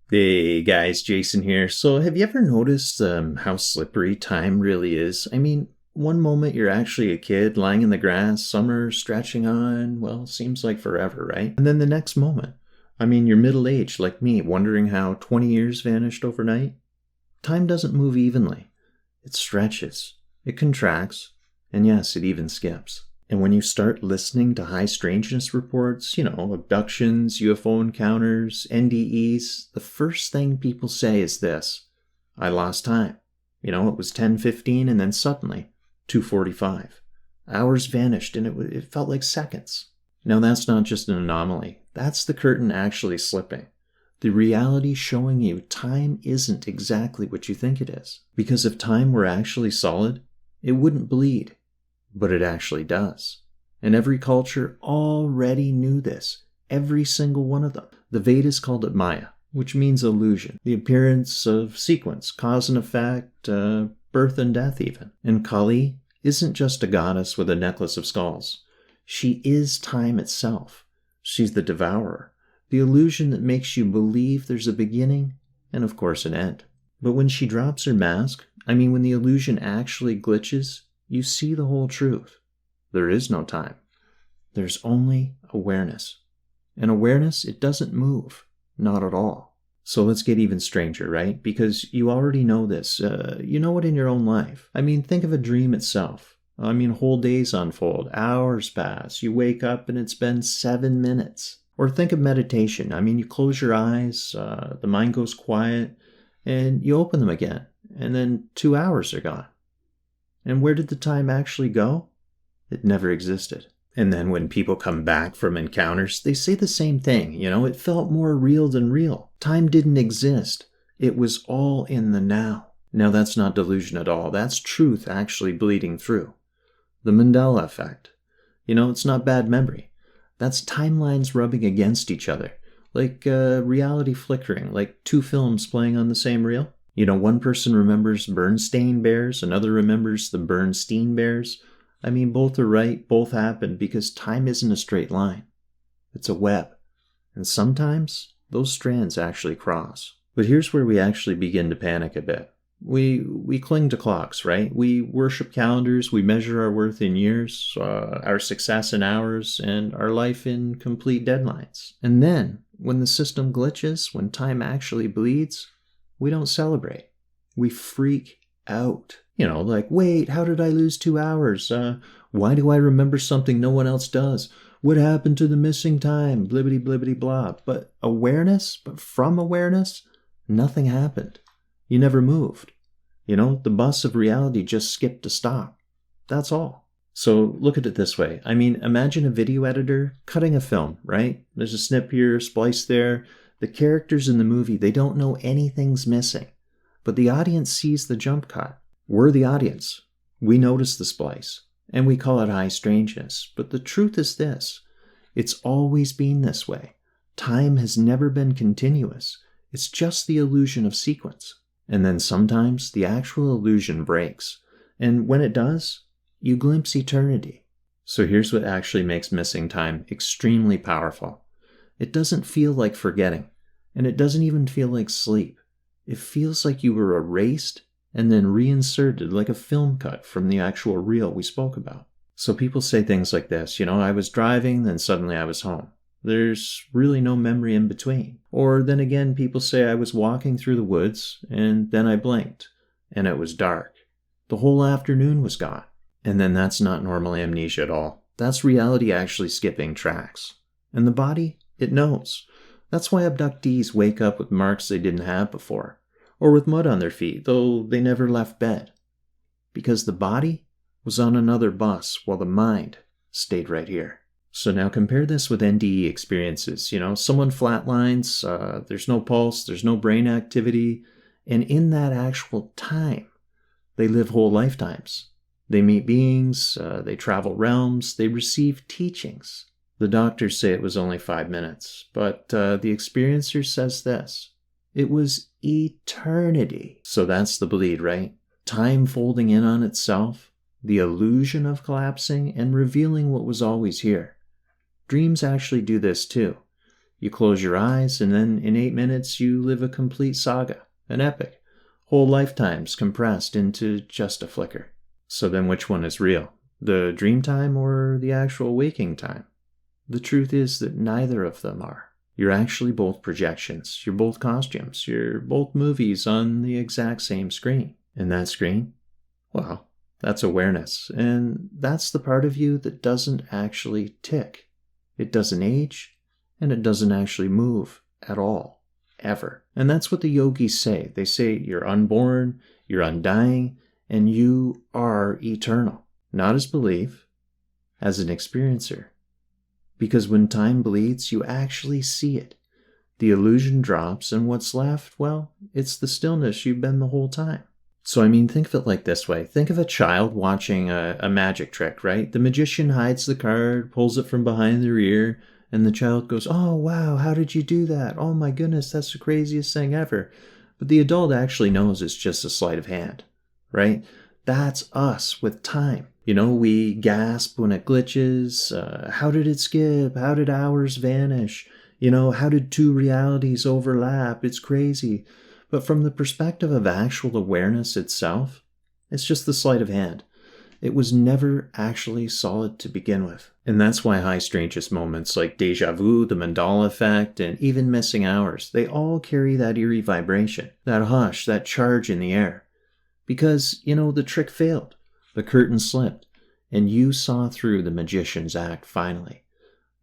Hey guys, Jason here. So have you ever noticed how slippery time really is? I mean, one moment you're actually a kid lying in the grass, summer stretching on, well, seems like forever, right? And then the next moment, you're middle-aged like me, wondering how 20 years vanished overnight. Time doesn't move evenly. It stretches, it contracts, and yes, it even skips. And when you start listening to high strangeness reports, abductions, UFO encounters, NDEs, the first thing people say is this: I lost time. It was 10:15 and then suddenly 2:45. Hours vanished and it felt like seconds. Now that's not just an anomaly. That's the curtain actually slipping. The reality showing you time isn't exactly what you think it is. Because if time were actually solid, it wouldn't bleed. But it actually does. And every culture already knew this. Every single one of them. The Vedas called it Maya, which means illusion. The appearance of sequence, cause and effect, birth and death even. And Kali isn't just a goddess with a necklace of skulls. She is time itself. She's the devourer. The illusion that makes you believe there's a beginning and of course an end. But when she drops her mask, when the illusion actually glitches, you see the whole truth. There is no time. There's only awareness. And awareness, it doesn't move. Not at all. So let's get even stranger, right? Because you already know this. You know it in your own life. Think of a dream itself. Whole days unfold. Hours pass. You wake up and it's been 7 minutes. Or think of meditation. You close your eyes, the mind goes quiet, and you open them again. And then 2 hours are gone. And where did the time actually go? It never existed. And then when people come back from encounters, they say the same thing. It felt more real than real. Time didn't exist. It was all in the now. Now that's not delusion at all. That's truth actually bleeding through. The Mandela effect. It's not bad memory. That's timelines rubbing against each other. Like reality flickering, like two films playing on the same reel. One person remembers Bernstein Bears, another remembers the Bernstein Bears. Both are right, both happen, because time isn't a straight line. It's a web. And sometimes those strands actually cross. But here's where we actually begin to panic a bit. We cling to clocks, right? We worship calendars, we measure our worth in years, our success in hours, and our life in complete deadlines. And then, when the system glitches, when time actually bleeds, we don't celebrate. We freak out. Wait, how did I lose 2 hours? Why do I remember something no one else does? What happened to the missing time? Blibbity, blibbity, blah. But from awareness, nothing happened. You never moved. The bus of reality just skipped a stop. That's all. So look at it this way. Imagine a video editor cutting a film, right? There's a snip here, splice there. The characters in the movie, they don't know anything's missing. But the audience sees the jump cut. We're the audience. We notice the splice. And we call it high strangeness. But the truth is this. It's always been this way. Time has never been continuous. It's just the illusion of sequence. And then sometimes the actual illusion breaks. And when it does, you glimpse eternity. So here's what actually makes missing time extremely powerful. It doesn't feel like forgetting. And it doesn't even feel like sleep. It feels like you were erased and then reinserted like a film cut from the actual reel we spoke about. So people say things like this, I was driving, then suddenly I was home. There's really no memory in between. Or then again, people say I was walking through the woods, and then I blinked, and it was dark. The whole afternoon was gone. And then that's not normal amnesia at all. That's reality actually skipping tracks. And the body, it knows. That's why abductees wake up with marks they didn't have before, or with mud on their feet, though they never left bed. Because the body was on another bus while the mind stayed right here. So now compare this with NDE experiences. Someone flatlines, there's no pulse, there's no brain activity, and in that actual time, they live whole lifetimes. They meet beings, they travel realms, they receive teachings. The doctors say it was only 5 minutes, but the experiencer says this: it was eternity. So that's the bleed, right? Time folding in on itself, the illusion of collapsing and revealing what was always here. Dreams actually do this too. You close your eyes, and then in 8 minutes you live a complete saga, an epic, whole lifetimes compressed into just a flicker. So then which one is real? The dream time or the actual waking time? The truth is that neither of them are. You're actually both projections. You're both costumes. You're both movies on the exact same screen. And that screen? Well, that's awareness. And that's the part of you that doesn't actually tick. It doesn't age, and it doesn't actually move at all, ever. And that's what the yogis say. They say you're unborn, you're undying, and you are eternal. Not as belief, as an experiencer. Because when time bleeds, you actually see it. The illusion drops, and what's left, well, it's the stillness you've been the whole time. So, think of it like this way. Think of a child watching a magic trick, right? The magician hides the card, pulls it from behind their ear, and the child goes, "Oh, wow, how did you do that? Oh my goodness, that's the craziest thing ever." But the adult actually knows it's just a sleight of hand, right? That's us with time. We gasp when it glitches. How did it skip? How did hours vanish? How did two realities overlap? It's crazy. But from the perspective of actual awareness itself, it's just the sleight of hand. It was never actually solid to begin with. And that's why high strangest moments like deja vu, the mandala effect, and even missing hours, they all carry that eerie vibration, that hush, that charge in the air. Because, the trick failed. The curtain slipped, and you saw through the magician's act finally.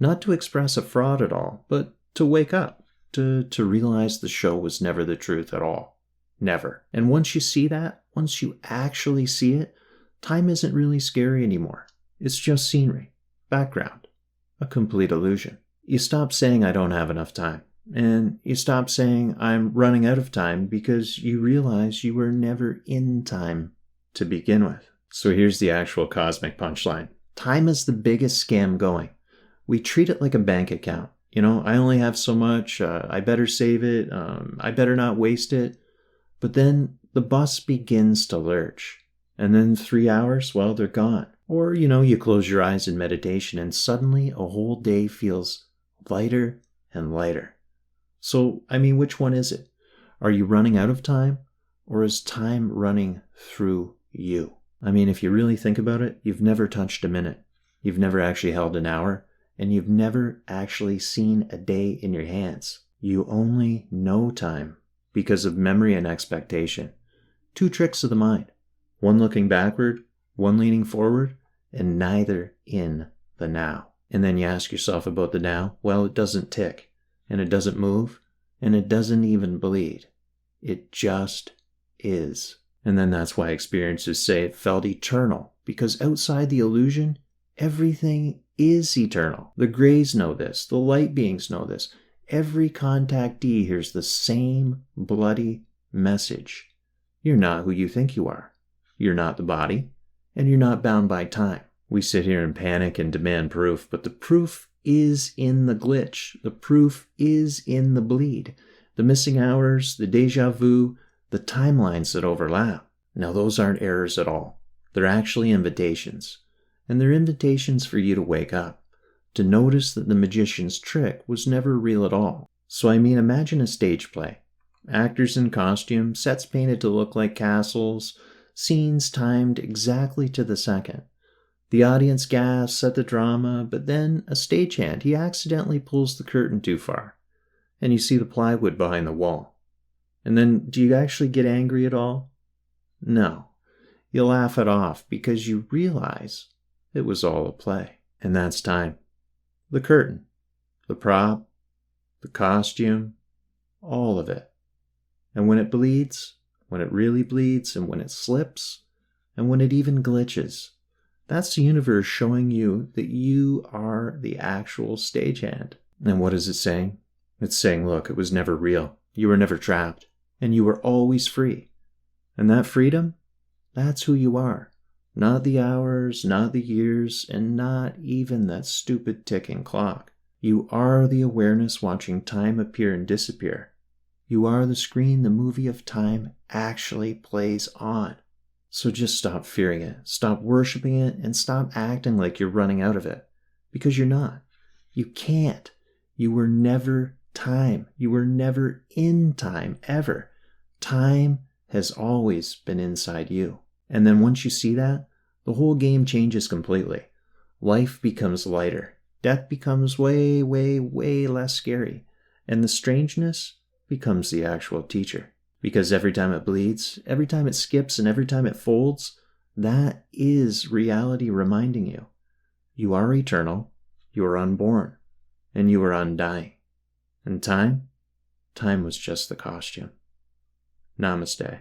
Not to express a fraud at all, but to wake up, to realize the show was never the truth at all. Never. And once you see that, once you actually see it, time isn't really scary anymore. It's just scenery, background, a complete illusion. You stop saying I don't have enough time, and you stop saying I'm running out of time because you realize you were never in time to begin with. So here's the actual cosmic punchline. Time is the biggest scam going. We treat it like a bank account. I only have so much, I better save it, I better not waste it. But then the bus begins to lurch. And then 3 hours, well, they're gone. Or, you close your eyes in meditation and suddenly a whole day feels lighter and lighter. So, which one is it? Are you running out of time? Or is time running through you? If you really think about it, you've never touched a minute. You've never actually held an hour. And you've never actually seen a day in your hands. You only know time because of memory and expectation. 2 tricks of the mind. One looking backward, one leaning forward, and neither in the now. And then you ask yourself about the now. Well, it doesn't tick, and it doesn't move, and it doesn't even bleed. It just is. And then that's why experiencers say it felt eternal, because outside the illusion, everything is eternal. The Greys know this. The light beings know this. Every contactee hears the same bloody message. You're not who you think you are. You're not the body, and you're not bound by time. We sit here and panic and demand proof, but the proof is in the glitch. The proof is in the bleed. The missing hours, the deja vu, the timelines that overlap. Now those aren't errors at all. They're actually invitations. And they're invitations for you to wake up, to notice that the magician's trick was never real at all. So imagine a stage play. Actors in costume, sets painted to look like castles, scenes timed exactly to the second. The audience gasps at the drama, but then a stagehand, he accidentally pulls the curtain too far, and you see the plywood behind the wall. And then, do you actually get angry at all? No. You laugh it off because you realize it was all a play. And that's time. The curtain, the prop, the costume, all of it. And when it bleeds, when it really bleeds, and when it slips, and when it even glitches, that's the universe showing you that you are the actual stagehand. And what is it saying? It's saying, look, it was never real. You were never trapped. And you were always free. And that freedom, that's who you are. Not the hours, not the years, and not even that stupid ticking clock. You are the awareness watching time appear and disappear. You are the screen the movie of time actually plays on. So just stop fearing it, stop worshiping it, and stop acting like you're running out of it. Because you're not. You can't. You were never time. You were never in time, ever. Time has always been inside you. And then once you see that, the whole game changes completely. Life becomes lighter. Death becomes way, way, way less scary. And the strangeness becomes the actual teacher. Because every time it bleeds, every time it skips, and every time it folds, that is reality reminding you. You are eternal, you are unborn, and you are undying. And time was just the costume. Namaste.